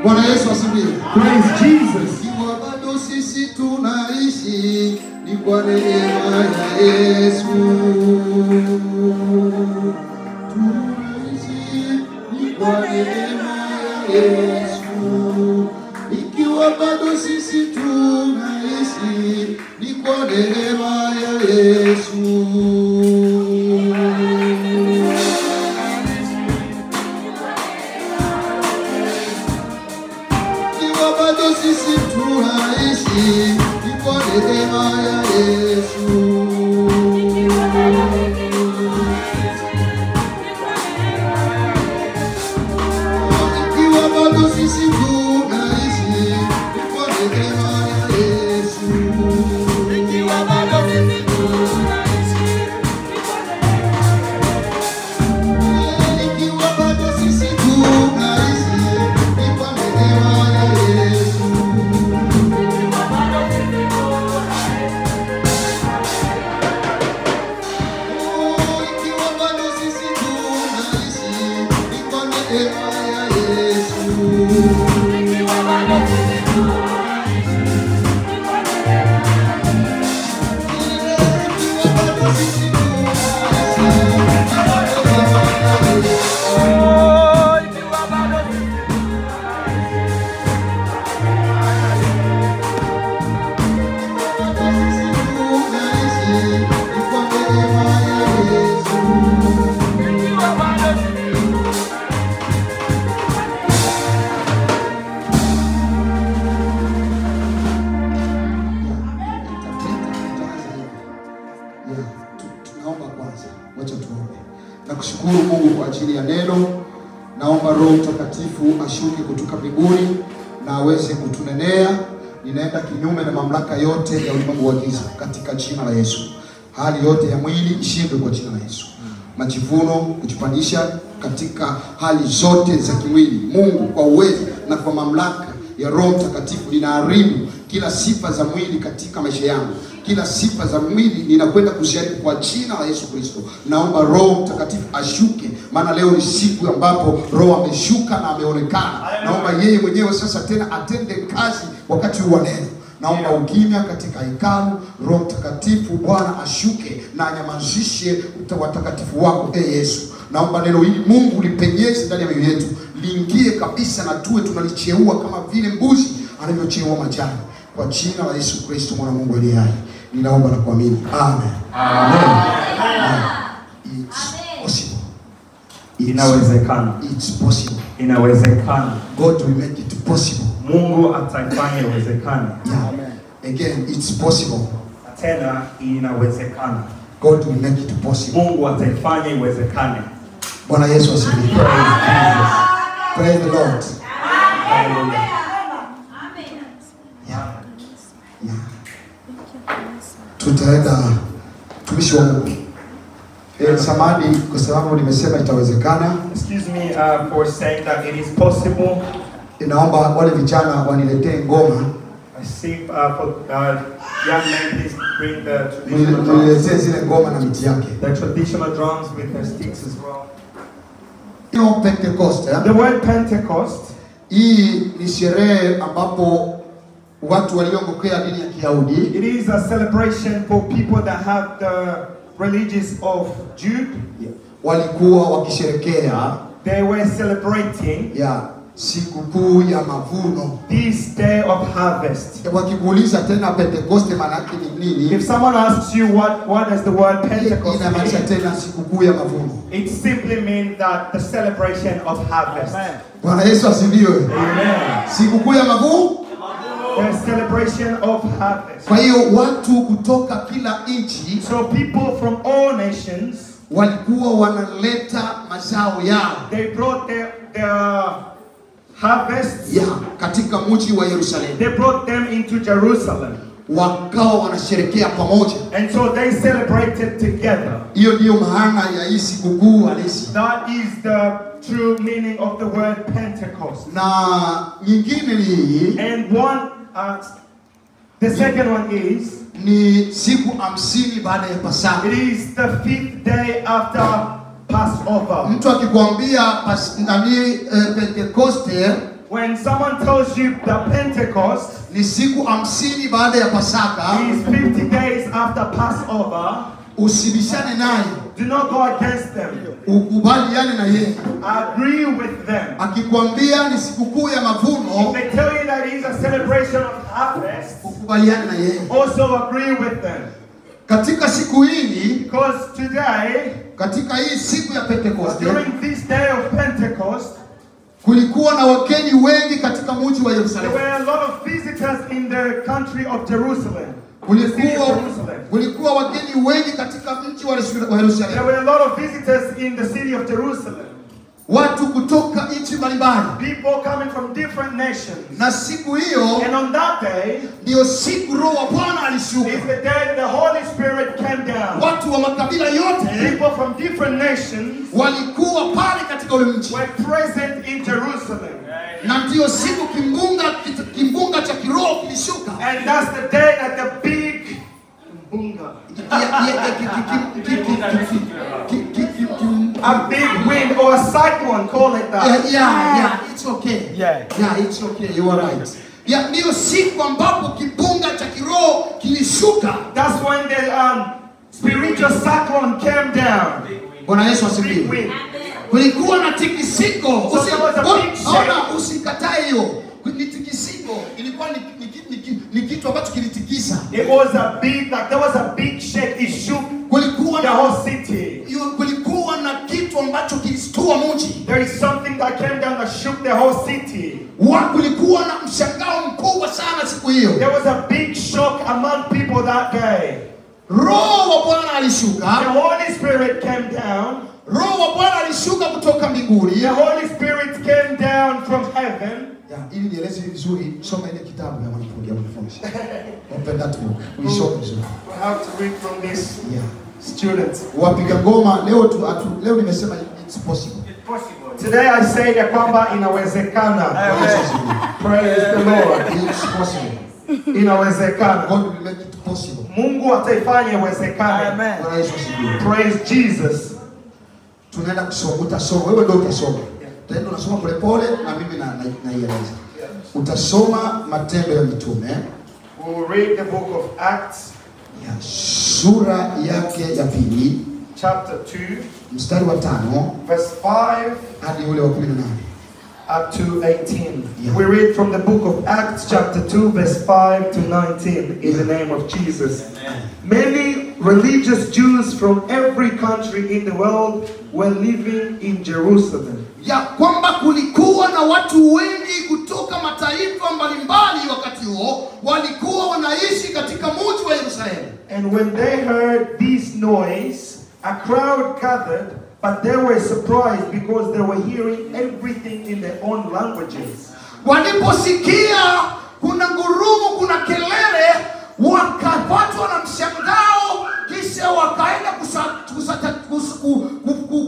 Bwana Yesu asifiwe. Praise Jesus. Ikiwa bado sisi tunaishi ni kwa neema ya Yesu. Tunaishi ni kwa neema ya Yesu. Ikiwa bado sisi tunaishi ni kwa neema ya Yesu. Sisi tunaishi kwa neema ya Yesu. Ikiwa bado sisi tunaishi kwa neema ya Yesu. Ikiwa bado sisi tunaishi ikiwa bado sisi tunaishi kwa neema ya Yesu. Nakushukuru Mungu kwa ajili ya neno. Naomba Roho Mtakatifu ashuke kutoka mbinguni na aweze kutunenea. Ninaenda kinyume na mamlaka yote ya ulimwengu wa giza katika jina la Yesu. Hali yote ya mwili ishindwe kwa jina la Yesu. Majivuno, kujipandisha katika hali zote za kimwili, Mungu kwa uwezo na kwa mamlaka ya Roho Mtakatifu ninaharibu kila sifa za mwili katika maisha yangu. Kila sifa za mwili ninakwenda kuziharibu kwa jina la Yesu Kristo. Naomba Roho Mtakatifu ashuke, maana leo ni siku ambapo Roho ameshuka na ameonekana. Naomba yeye mwenyewe sasa tena atende kazi wakati wa neno. Naomba ukimya katika hekalu. Roho Mtakatifu Bwana ashuke na anyamazishe watakatifu wako Yesu. Naomba neno hili Mungu lipenyeze ndani ya mioyo yetu, liingie kabisa na tuwe tunalicheua kama vile mbuzi anavyocheua majani. Kwa jina la Yesu Kristo mwana Mungu aliye hai, ninaomba na kuamini. Amen. Amen. It's possible. Inawezekana. It's possible. Inawezekana. God will make it possible. Mungu ataifanya iwezekane. Yeah. Amen. Again, it's possible. Tena inawezekana. God will make it possible. Mungu ataifanya iwezekane. Bwana Yesu asifiwe. Praise Jesus. Praise the Lord. Hallelujah. Tutaenda tumishi wa Mungu. Samahani kwa sababu nimesema itawezekana. Excuse me for saying that it is possible. Naomba wale vijana waniletee ngoma. I see for young men, please bring the traditional drums. Niletee zile ngoma na miti yake. The traditional drums with their sticks as well. You know Pentecost, eh? The word Pentecost. Hii ni sherehe ambapo watu waliongokea dini ya Kiyahudi. It is a celebration for people that have the religions of Jude. Walikuwa wakisherekea. They were celebrating sikukuu ya mavuno. This day of harvest. Wakikuuliza tena Pentecost maana yake ni nini? If someone asks you what does the word Pentecost mean, inamaanisha tena sikukuu ya mavuno. It simply means that the celebration of harvest. Bwana Yesu asifiwe. Amen. Sikukuu ya mavuno. The celebration of harvest. Kwa hiyo watu kutoka kila nchi, so people from all nations, walikuwa wanaleta mazao yao. They brought their harvest katika mji wa Yerusalemu. They brought them into Jerusalem. Wakawa wanasherekea pamoja. And so they celebrated together. Hiyo ndio maana ya hii sikukuu halisi. That is the true meaning of the word Pentecost. Na nyingine ni hii. And one the second one is ni siku 50 baada ya Pasaka. It is the 5th day after Passover. Mtu akikwambia Pentecoste, When someone tells you the Pentecost ni siku 50 baada ya Pasaka, is 50 days after Passover, usibishane naye. do not go against them. Ukubaliane na yeye. Agree with them. Akikwambia ni sikukuu ya mavuno, They tell you that it is a celebration of harvest, ukubaliane na yeye. also agree with them. Katika siku hii, Because today, katika hii siku ya Pentecoste, during this day of Pentecost, kulikuwa na wageni wengi katika mji wa there Yerusalemu. were a lot of visitors in the country of Jerusalem. The city of Jerusalem. Kulikuwa wageni wengi katika mji wa There Yerusalemu. were a lot of visitors in the city of Jerusalem. Watu kutoka nchi mbalimbali. People coming from different nations. Na siku hiyo And on that day, ndio siku Roho wa Bwana alishuka. is the day the Holy Spirit came down. Watu wa makabila yote People from different nations walikuwa pale katika ule mji. were present in Jerusalem. Na ndio siku kimbunga cha kiroho kilishuka. And that's the day that the big bunga, a big wind or a cyclone, call it that. Yeah, it's okay. Yeah. Yeah, it's okay. You are right. Yeah, ndio siku ambapo kimbunga cha kiroho kilishuka. That's when the spiritual cyclone came down. Bwana Yesu Big asifiwe. wind. Kulikuwa na tikisiko. So there was a big shake. Usikatae hiyo. Ni tikisiko. Ilikuwa ni kitu ambacho kilitikisa. It was a big, like there was a big shake. It shook Kulikuwa the na whole city. kulikuwa na kitu ambacho kilistua mji. There is something that came down that shook the whole city. Kulikuwa na mshangao mkubwa sana siku hiyo. There was a big shock among people that day. Roho wa Bwana alishuka. The Holy Spirit came down. Roho wa Bwana alishuka kutoka mbinguni. The Holy Spirit came down from heaven. Ili nieleze vizuri, soma ile kitabu ya mwanafunzi. Open that book. Uisome vizuri. We have to read from this. Yeah. Students. Wapiga ngoma leo nimesema it's possible. Today I say ya kwamba inawezekana. Praise the Lord. It's possible. Inawezekana. God will make it possible. Mungu ataifanya iwezekane. Bwana Yesu asifiwe. Praise Jesus. Tunaenda kusoma, utasoma, wewe ndio utasoma. Utaenda unasoma polepole na mimi naieleza. Utasoma Matendo ya Mitume. We will read the book of Acts, sura yake ya pili, chapter 2, mstari wa 5 verse 5 hadi ule wa 18. up to 18. Yeah. We read from the book of Acts chapter 2 verse 5 to 19 in the name of Jesus. Many religious Jews from every country in the world were living in Jerusalem. Ya kwamba kulikuwa na watu wengi kutoka mataifa mbalimbali wakati huo walikuwa wanaishi katika mji wa Yerusalemu. And when they heard this noise, a crowd gathered, but they were surprised because they were hearing everything in their own languages. Waliposikia kuna ngurumo, kuna kelele, wakapatwa na mshangao, kisha wakaenda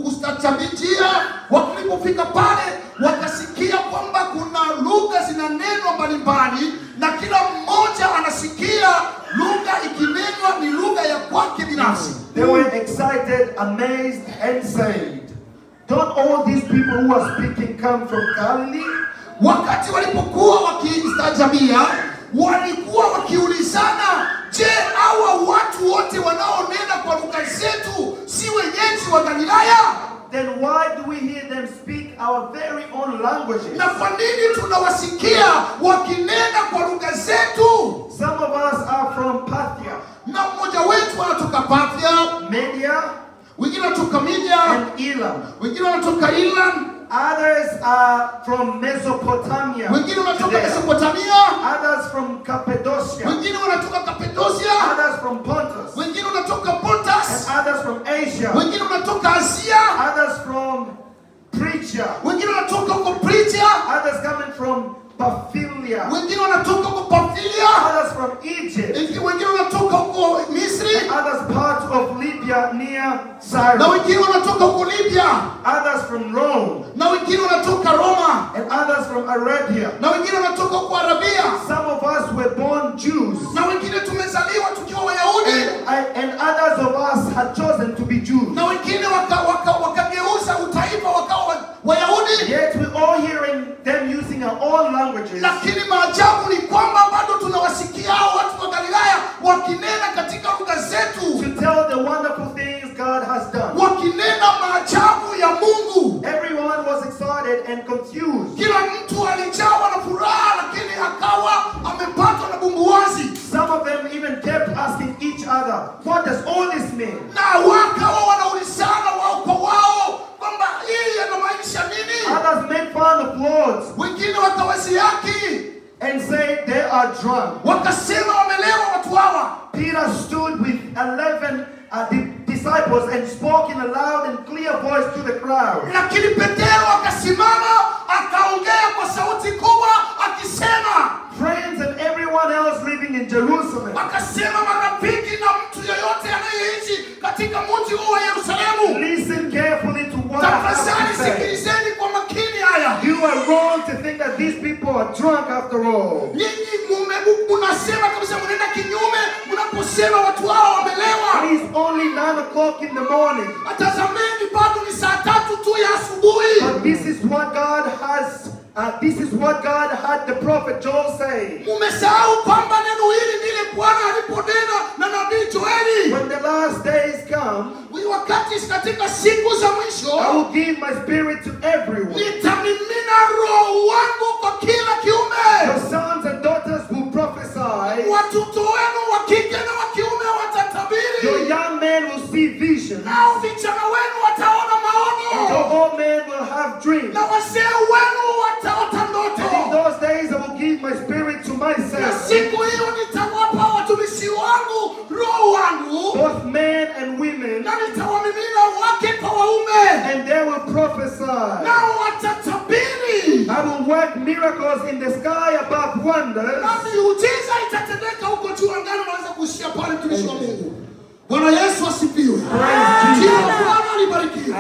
kustachabitia. Walipofika pale, wakasikia kwamba kuna lugha zinanenwa mbalimbali, na kila mmoja anasikia lugha ikinenwa ni lugha ya kwake binafsi. They were excited, amazed, and said, "Don't all these people who are speaking come from Galilee?" Wakati walipokuwa wakistaajabia, walikuwa wakiulizana, je, hawa watu wote wanaonena kwa lugha zetu si wenyeji wa Galilaya? Then why do we hear them speak our very own languages? Na kwa nini tunawasikia wakinena kwa lugha zetu? Some of us are from Parthia, Na mmoja wetu anatoka Parthia, Media, wengine wanatoka Media, and Elam. wengine wanatoka Iran, Others are from Mesopotamia, wengine wanatoka Judea. Mesopotamia, Others from Cappadocia, wengine wanatoka Kappadocia, others from Pontus, wengine wanatoka Pontus, and others from Asia, wengine wanatoka Asia, others from Phrygia, wengine wanatoka huko Phrygia, others coming from Pamphylia, wengine wanatoka huko Pamphylia, others from Egypt, wengine wanatoka huko Misri, and others parts of Libya near na Cyrus, wengine wanatoka huko Libya, others from Rome, na wengine wanatoka Roma, and others from Arabia. na wengine wanatoka huko Arabia, Some of us were born Jews, na wengine tumezaliwa tukiwa Wayahudi, and others of us had chosen to be Jews. na wengine sing our own languages. Lakini maajabu ni kwamba bado tunawasikia hao watu wa Galilaya wakinena katika lugha zetu. To tell the wonderful things God has done. Wakinena maajabu ya Mungu. Everyone was excited and confused. Kila mtu alijawa na furaha lakini akawa amepatwa na bumbuazi. Some of them even kept asking each other, what does all this mean? Na wakawa wanaulizana wao kwa wao kwamba hii inamaanisha nini? Others made fun of Lord. Wengine wakawasiaki And say they are drunk. wakasema wamelewa watu hawa. Peter stood with 11 disciples and spoke in a loud and clear voice to the crowd. Lakini Petero akasimama akaongea kwa sauti kubwa akisema, friends and everyone else living in Jerusalem, akasema marafiki na mtu yeyote anayeishi katika mji huu wa Yerusalemu, listen carefully to what I have tafadhali to say. sikilizeni kwa makini haya. You are wrong to think that these people are drunk after all. Nyinyi mnasema kabisa, mnaenda kinyume mnaposema watu hao wamelewa. It is only 9 o'clock in the morning. Tazameni bado ni saa 3 tu ya asubuhi. But this is what God has. This is what God had the prophet Joel say. Umesahau kwamba neno hili ndile Bwana aliponena na nabii Joeli. When the last days come, wakati katika siku za mwisho, I will give my spirit to everyone. Nitamimina roho wangu kwa kila kiume. Your sons and daughters will prophesy. Watoto wenu wa kike na wa kiume watatabiri. Your young men will see visions. Nao vijana wenu wataona maono. And your old men will have dreams. Na wazee wenu wataota ndoto. And in those days I will give my spirit to my Na servants. siku hiyo nitawapa watumishi wangu roho wangu, Both men and women. na nitawamimina wake kwa waume. And they will prophesy. Nao watatabiri. I will work miracles in the sky above wonders. Na miujiza itatendeka huko juu angani. Unaweza kushia pale, mtumishi wa Mungu. Bwana Yesu asifiwe. Jina la Bwana libarikiwe.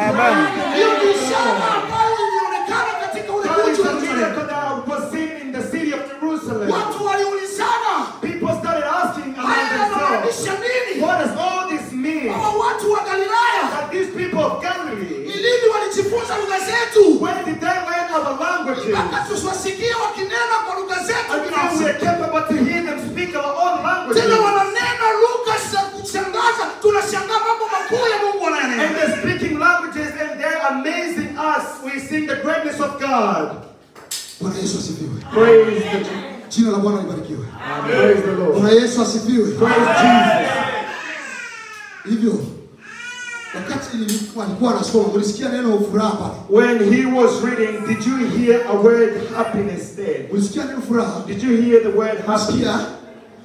Hiyo ni ishara ambayo ilionekana katika ule mji wa Yerusalemu. Was seen in the city of Jerusalem. Watu waliulizana, People started asking among haya themselves, yanamaanisha nini? what does all this mean? Hawa watu wa Galilaya That these people of Galilee, ni lini walijifunza lugha zetu? when did they learn our languages? Mpaka tusiwasikie wakinena kwa lugha zetu Until we binafsi. are capable to hear them speak our own languages. Tena wananena lugha za kushangaza. Tunashangaa mambo makuu ya Mungu And wanayonena. they're speaking languages and they're amazing us. We sing the greatness of God. Bwana Yesu asifiwe. Praise the Jina la Bwana libarikiwe. Praise the Lord. Bwana Yesu asifiwe. Praise Jesus. Hivyo wakati alikuwa anasoma, ulisikia neno furaha pale? When he was reading, did you hear a word happiness there? Ulisikia neno furaha? Did you hear the word happiness? Ulisikia?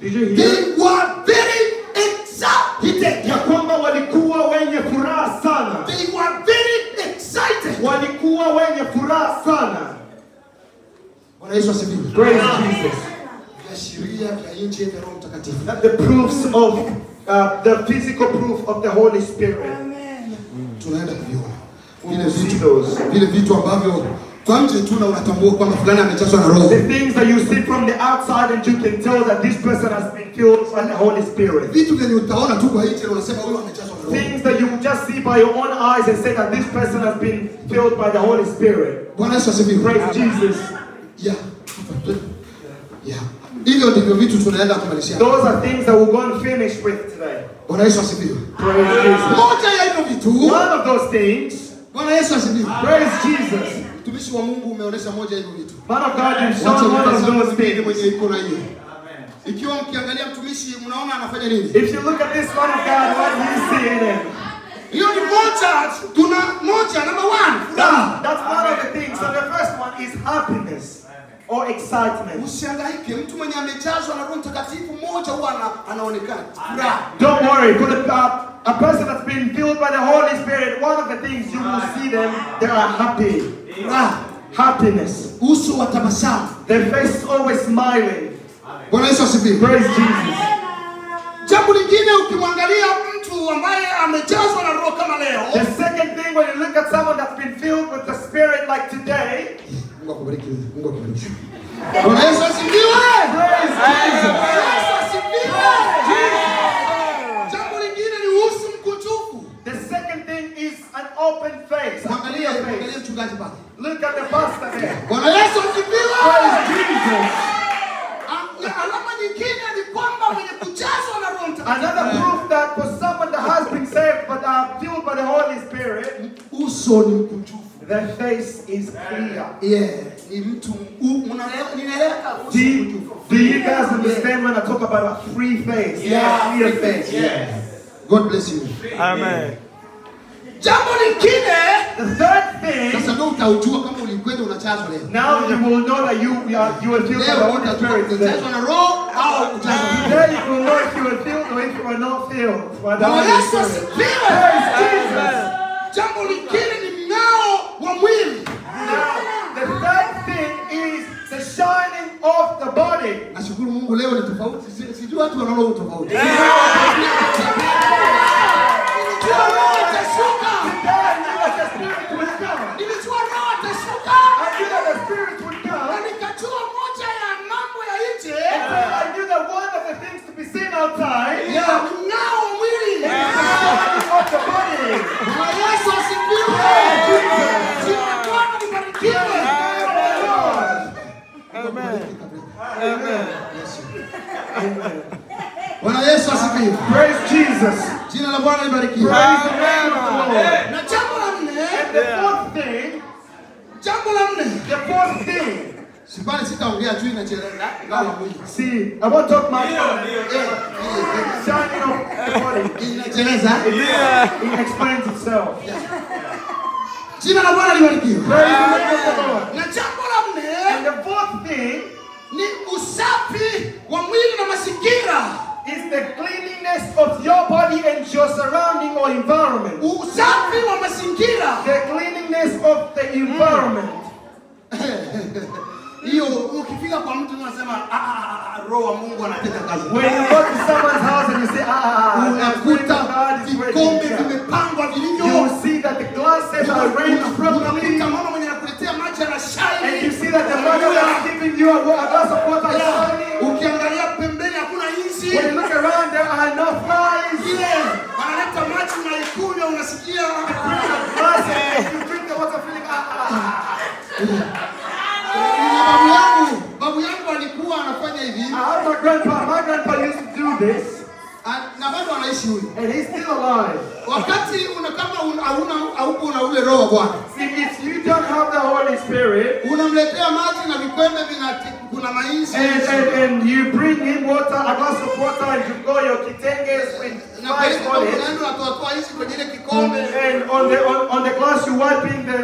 Did you hear? They were very excited. Ya kwamba walikuwa wenye furaha sana. They were very excited. Walikuwa wenye furaha sana. Bwana Yesu asifiwe. Praise Jesus. Viashiria vya nje vya Roho Mtakatifu. The proofs of the physical proof of the Holy Spirit. Tunaenda kuviona. We'll see those. Vile vitu ambavyo kwa nje tu na unatambua kwamba fulani amejazwa na Roho. The things that you see from the outside and you can tell that this person has been filled by the Holy Spirit. Vitu vyenye utaona tu kwa nje na unasema huyu amejazwa na Roho. Things that you just see by your own eyes and say that this person has been filled by the Holy Spirit. Bwana Yesu asifiwe. Praise Jesus. Yeah. Yeah. Hivyo ndivyo vitu tunaenda kumalizia. Those are things that we're going to finish with today. Bwana Yesu asifiwe. Praise Jesus. Moja ya hivyo vitu. One of those things. Bwana Yesu asifiwe. Praise Jesus. Mtumishi wa Mungu umeonyesha moja ya hivyo vitu. Man of God, you've shown one of those things. Mwenye iko na hiyo. Ikiwa mkiangalia mtumishi mnaona anafanya nini? If you look at this man of God, what do you see in him? Hiyo ni moja, tuna moja number 1. That's one of the things. So the first one is happiness or excitement. Usihangaike, mtu mwenye amejazwa na Roho Mtakatifu mmoja huwa anaonekana. Furaha. Don't worry, for a person that's been filled by the Holy Spirit, one of the things you will see them, they are happy. Happiness. Uso wa tabasamu. Their face is always smiling. Bwana Yesu asifiwe. Praise Jesus. Jambo lingine ukimwangalia mtu ambaye amejazwa na Roho kama leo. The second thing, when you look at someone that's been filled with the Spirit like today. Mungu akubariki. Mungu akubariki. Bwana Yesu asifiwe. Praise Jesus. Yesu asifiwe. Jambo lingine ni uso mkunjufu. The second thing is an open face. A clear Angalia face. mchungaji pale. Look at the pastor there. Bwana Yesu asifiwe. Jesus. Alama nyingine ni kwamba mwenye kujazwa na Roho Mtakatifu. Another proof that for someone that has been saved but are filled by the Holy Spirit, Uso ni mkunjufu. their face is clear. Yeah, ni mtu ninaeleweka uso mkunjufu. Do you guys understand when I talk about a free face? Yeah, Clear face. Yeah. God bless you. Amen. Jambo lingine, The third thing, sasa ndio utaujua kama ulikwenda unachazwa leo. now you will know that you will feel by the Leo Holy Spirit today. utajazwa na Roho au ujazwa na Roho. Today you will know if you are filled or if you are not filled by the Holy Yesu Spirit. asifiwe. Praise Jesus. Jambo lingine ni mng'ao wa mwili. Now, the third thing is the shining of the body. Nashukuru Mungu leo ni tofauti. Sijui watu wanaona tofauti. Nilijua Roho atashuka. Today I knew that the Spirit would come. Nilijua Roho atashuka. I knew that the Spirit would Na come. nikajua moja ya mambo ya nje I knew that one of the things to be seen outside ya mng'ao wa mwili. is the shining of the body. Na Yesu asifiwe. Jina la Bwana libarikiwe. Bwana Yesu asifiwe. Praise Jesus. Jina la Bwana libarikiwe. Praise the name of the Lord. Na jambo la nne, The fourth thing, sipani sitaongea juu inacheleza ngao ya mwili. see, I won't talk much about shining of the body. Inacheleza. It explains itself. Jina la Bwana libarikiwe. Praise the name of the Lord. Na jambo la nne And the fourth thing ni usafi wa mwili na mazingira. is the cleanliness of your body and your surrounding or environment. Usafi wa mazingira. The cleanliness of the environment. Hiyo ukifika kwa mtu unasema Roho wa Mungu anatenda kazi. When you go to someone's house and you say, Unakuta God is vikombe ready, vimepangwa vilivyo. you will see that the glasses are arranged properly. Unakuta mama mwenye anakuletea maji na And you shine. see that the mother that is giving you a glass of water is shining. Ukiangalia pembeni hakuna inzi. When you look around, there are no flies. Ile wanaleta maji na ikunywa unasikia. Glass, and you drink the water feeling, Babu yangu alikuwa anafanya hivi. My grandpa used to do this, Na bado anaishi huyu. and he's still alive. Wakati kama hauko na ule Roho wa Bwana. See, if you don't have the Holy Spirit, Unamletea maji na vikombe kuna mainzi. and you bring him water, a glass of water, and you go your kitenges with Na flies on it. unaenda unatoa hizi kwenye ile kikombe. And on the glass you wiping the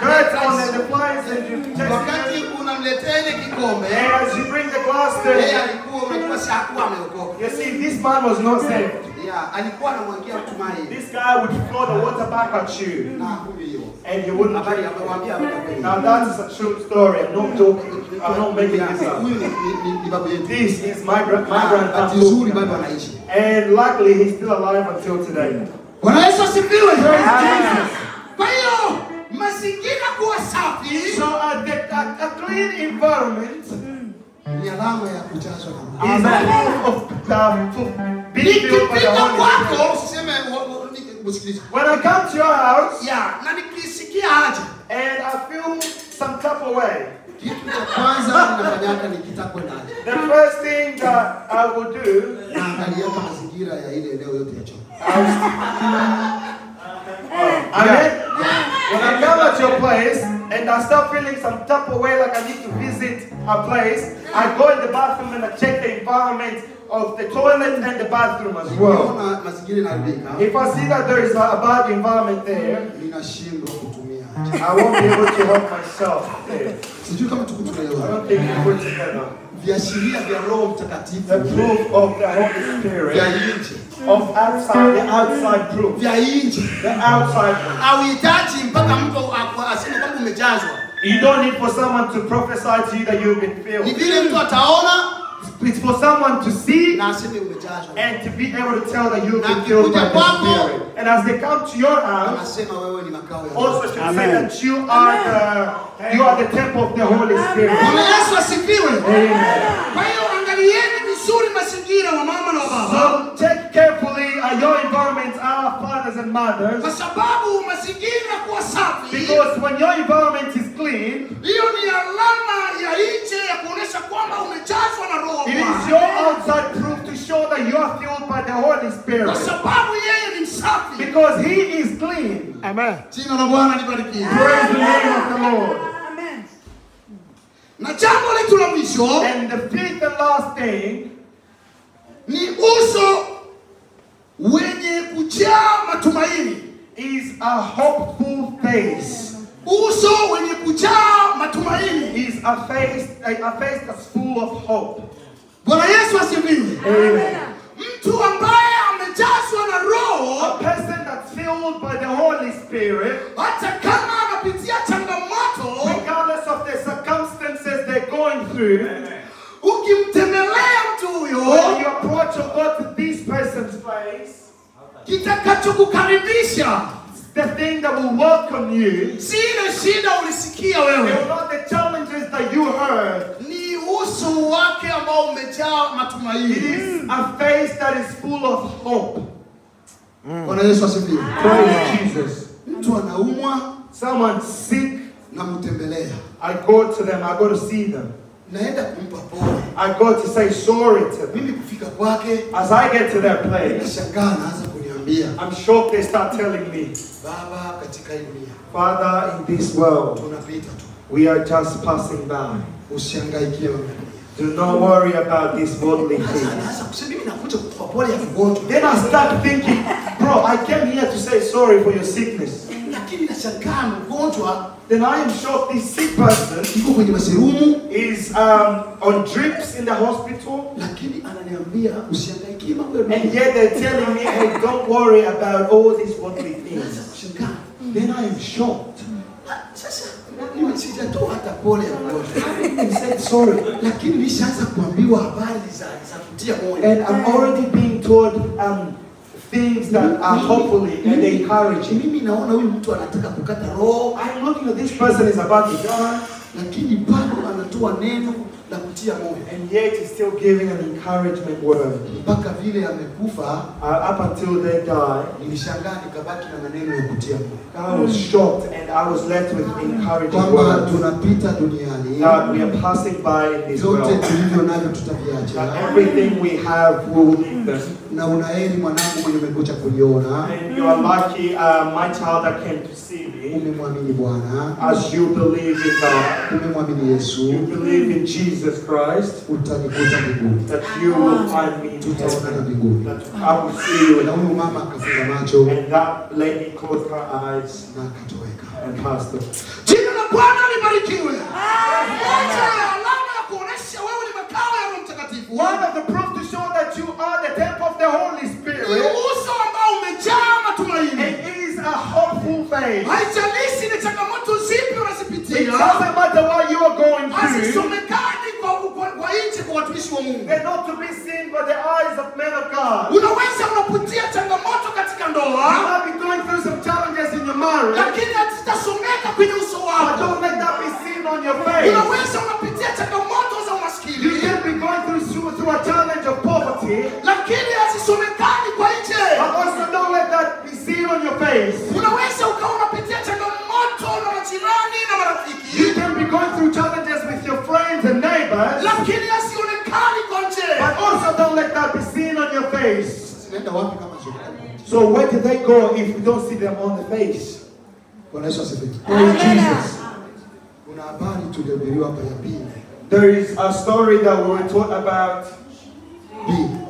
dirt on the flies, and you take Wakati it. unamletea ile kikombe, And as you bring the glass yeye there, alikuwa unajua si hakuwa ameokoka. you see, this man was not saved. Yeah, alikuwa anamwagia mtumaini. This guy would throw the water back at you, Na huyu hiyo. and you wouldn't Habari drink it. amemwambia kweli. Now that is a true story. I'm not joking. I'm not making this up. Huyu ni babu yetu. This is my grandpa. Ati nzuri bado anaishi. And luckily he's still alive until today. Bwana Yesu asifiwe. Praise Jesus. Kwa hiyo mazingira kuwa safi So a clean environment ni alama ya kujazwa na Roho. is a proof of being filled by the Nikipita Holy kwako Spirit. usiseme msikilize. When I come to your house Na nikisikia haja. and I feel some type of way, Kitu cha kwanza ninafanyaka nikitakwenda haja. the first thing that I will do, Naangalia kama mazingira ya ile eneo yote ya choo. when I come at your place and I start feeling some type of way like I need to visit a place, I go in the bathroom and I check the environment of the toilet and the bathroom as well. Unaona mazingira inaharibika. If I see that there is a bad environment there, Ninashindwa kutumia. I won't be able to help myself there. Sijui kama tuko I tunaelewa. don't think we put together. Viashiria vya Roho Mtakatifu. The proof of the Holy Vya Spirit, nje. of outside, the outside proof, Vya nje. the outside proof. Hauhitaji mpaka mtu aseme kwamba umejazwa. You don't need for someone to prophesy to you that you've been Ni filled. vile mtu ataona It's for someone to see na aseme umejazwa. and to be able to tell that you've been filled by the Spirit. And as they come to your house, Anasema wewe ni makao ya also Roho. should say that you are the temple of the Holy Spirit. Bwana Yesu asifiwe. Amen. Kwa hiyo angalieni vizuri mazingira wa mama na wa baba. So take carefully your environment, our fathers and mothers. Kwa sababu mazingira kuwa safi. Because when your environment is clean, hiyo ni alama ya nje ya kuonesha kwamba umejazwa na Roho. it is your outside proof to show that you are filled by the Holy Spirit. Kwa sababu yeye ni msafi. Because he is clean. Amen. Jina la Bwana libarikiwe. Praise the name of the Lord. Amen. Na jambo letu la mwisho, And the fifth and last thing, ni uso wenye kujaa matumaini. is a hopeful face. Uso wenye kujaa matumaini. Is a face that's full of hope. Bwana Yesu asifiwe. Amen. Mtu ambaye amejazwa na Roho, A person that's filled by the Holy Spirit, hata kama anapitia changamoto, regardless of the circumstances they're going through, ukimtembelea mtu when huyo, you approach or go to this person's place, kitakachokukaribisha the thing that will welcome you, si ile shida ulisikia they wewe, will not the challenges that you heard. ni uso wake ambao umejaa It matumaini. is a face that is full of hope. Bwana Yesu asifiwe. Praise Jesus. Mtu anaumwa, Someone's sick, namtembelea, I go to them, I go to see them. naenda kumpa pole. I go to say sorry to them. Mimi kufika kwake, As I get to their place, nashangaa naanza kuniambia, I'm shocked they start telling me, Baba, katika hii dunia Father, in this world, tunapita tu, we are just passing by. usihangaikie wewe. Do not worry about these worldly Sasa things. anaanza kusema mimi nakuja kukupa pole ya mgonjwa. Then I start thinking, bro, I came here to say sorry for your sickness. Lakini nashangaa mgonjwa Then I am shocked this sick person yuko kwenye maserumu, is on drips in the hospital, lakini ananiambia usihangaikie mambo ya dunia. and yet they're telling me, hey, don't worry about all these worldly Naanza things. kushangaa. Then I am shocked. Sasa mimi sijatoa hata pole ya mgonjwa. I said sorry. Lakini nishaanza kuambiwa habari za kutia moyo. And I'm already being told things that are hopefully and encouraging. Mimi naona huyu mtu anataka kukata roho, I'm looking at this person is about to die, lakini bado anatoa neno la kutia moyo. and yet he's still giving an encouragement word. Mpaka vile amekufa, Up until they die, nilishangaa nikabaki na maneno ya kutia moyo. I was shocked and I was left with encouraging Kwamba words. tunapita duniani, That we are passing by in this vyote world. tulivyo navyo That tutaviacha. everything we have will leave them. Na unaheri mwanangu mwenye umekuja kuliona, And you are lucky, my child that came to see me, umemwamini Bwana, as you believe in God, umemwamini Yesu, you believe in Jesus Christ, utanikuta mbinguni, that you will find me in tutaonana heaven, mbinguni. that I will see you. Na huyu mama akafunga macho And that lady closed her eyes na akatoweka. and passed away. Jina la Bwana libarikiwe. Moja ya alama ya kuonesha wewe ni makao ya Roho Mtakatifu, One of the proofs to show that you are the temple of the Holy ni Spirit, uso ambao umejaa matumaini. it is a hopeful faith. Haijalishi ni changamoto zipi It unazipitia, doesn't matter what you are going through. hazisomekani kwa nje kwa watumishi wa Mungu. They're not to be seen by the eyes of men of God. Unaweza unapitia changamoto katika You ndoa, might be going through some challenges in your marriage, lakini hazitasomeka kwenye uso but wako. don't let that be seen on your face. Unaweza unapitia changamoto za You umaskini, can be going through a challenge of poverty, lakini hazisomekani kwa nje. but also don't let that be seen on your face. Unaweza ukawa unapitia changamoto na majirani na You marafiki, can be going through challenges with your friends and neighbors, lakini hasionekani kwa nje. but also don't let that be seen on your face. Zinaenda wapi kama zionekani? So where did they go if we don't see them on the face? Bwana Yesu asifiwe. Praise Jesus. Kuna habari tulihubiriwa hapa ya Bine. There is a story that we were taught about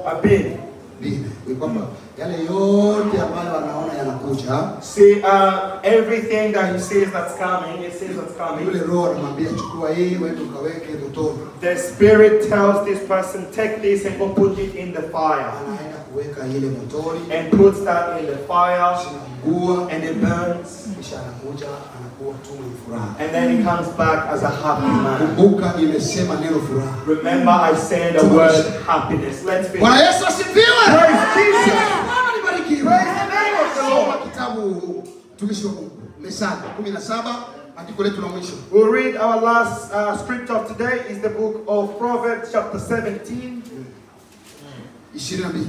a bin. Bine. Ni kwamba yale yote ambayo anaona yanakuja, See, everything that he says that's coming, it says that's coming. yule roho anamwambia chukua hii uende ukaweke motoni. The Spirit tells this person, take this and go put it in the fire. Anaenda kuweka ile motoni, And puts that in the fire, zinaungua, and it burns. kisha anakuja anakuwa tu mwenye furaha. And then he comes back as a happy man. Kumbuka nimesema neno furaha. Remember, I said the word happiness. Let's finish. Bwana Yesu asifiwe. Praise Jesus. Bwana libarikiwe. Praise the name of the Soma Lord. kitabu mtumishi wa Mungu, Methali 17, andiko letu la mwisho. We'll read our last scripture of today is the book of Proverbs chapter 17. 22.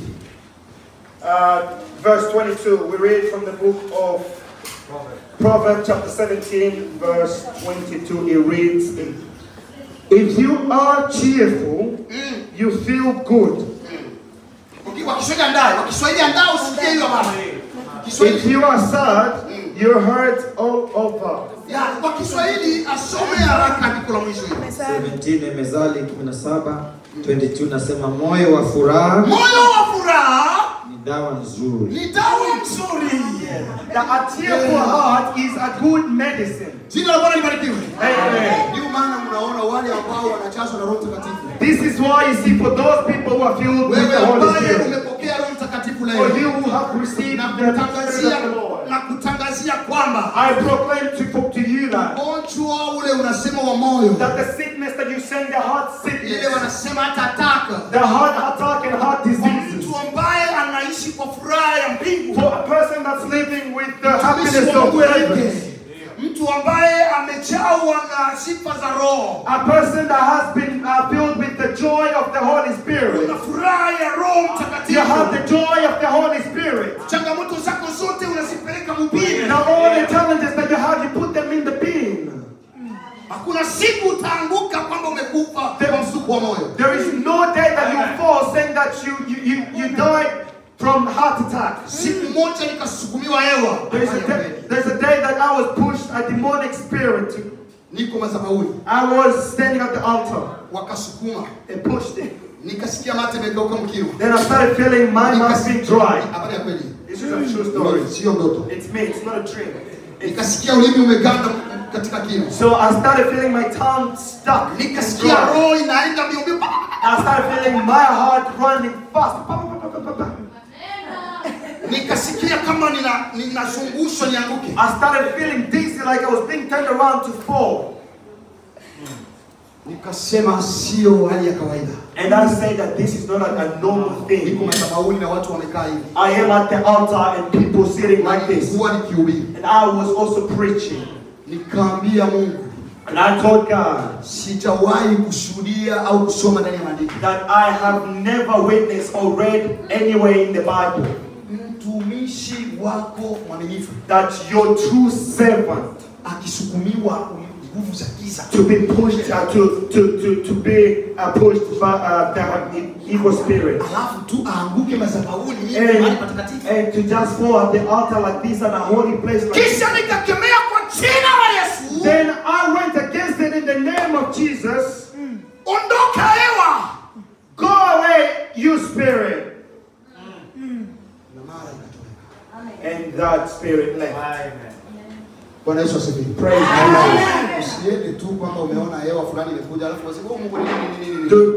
verse 22. We read from the book of Proverbs chapter 17, verse 22. It reads, if you are cheerful, you feel good. If you are sad, you're hurt all over. 17 Mezali 17:22 nasema moyo wa furaha ni dawa nzuri. That a cheerful heart is a good medicine. Amen. This is why you see, for those people who are filled with the Holy Spirit, for you who have received the Spirit of the Lord, I proclaim to you that the sickness that you send, the heart sickness, the heart attack and heart diseases, for a person that's living with the happiness of heaven, a person that has been filled with the joy of the Holy Spirit. You have the joy of the Holy Spirit. Now all the challenges that you have, you put them in the bin. There is no day that you fall saying that you died from heart attack. There's a day that I was pushed a demonic spirit. I was standing at the altar. They pushed it. Then I started feeling my mouth being dry. This is a true story. It's me, it's not a dream. So I started feeling my tongue stuck. I started feeling my heart running fast. I started feeling dizzy, like I was being turned around to fall. And I say that this is not a normal thing. I am at the altar and people sitting like this. And I was also preaching. And I told God that I have never witnessed or read anywhere in the Bible that your true servant to be pushed to be pushed by the evil spirit, and to just fall at the altar like this at a holy place like this. Then I went against it in the name of Jesus. Go away, you spirit. And that spirit left. Praise God.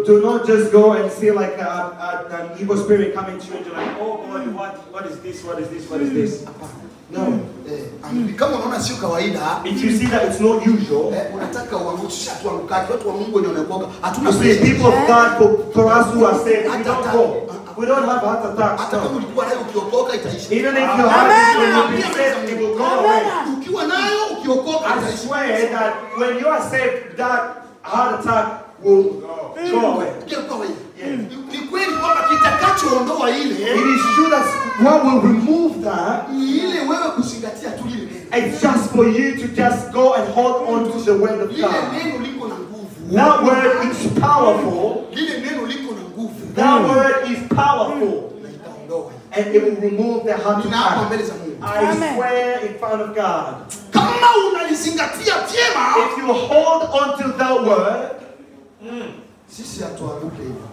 Do not just go and see like an evil spirit coming to you and you're like, oh God, what is this? What is this? What is this? No. If you see that it's not usual, you see, people of God, for us who are saved, we don't go. We don't have heart attacks. No. Even if you have it, when you be saved, it will go away. I swear that when you are saved, that heart attack will go away. Yeah. It is true that what will remove that, it's just for you to just go and hold on to the word of God. That word is powerful. That word is powerful. And it will remove the heart attack. I swear in front of God, if you hold on to that word,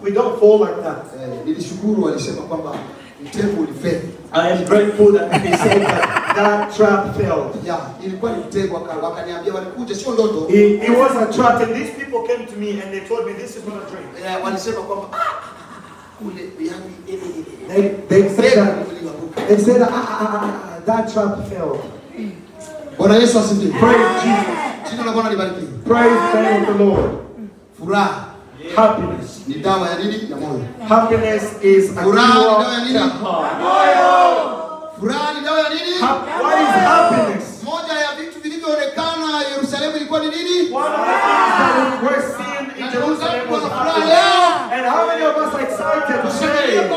we don't fall like that. I am grateful that they said that trap failed. It was a trap, and these people came to me and they told me this is not a dream. They said that trap failed. Praise Jesus. Praise the name of the Lord. Happiness. Happiness is a cure to heart. What is happiness? One of the things that we were seeing in Jerusalem was happiness. And how many of us are excited today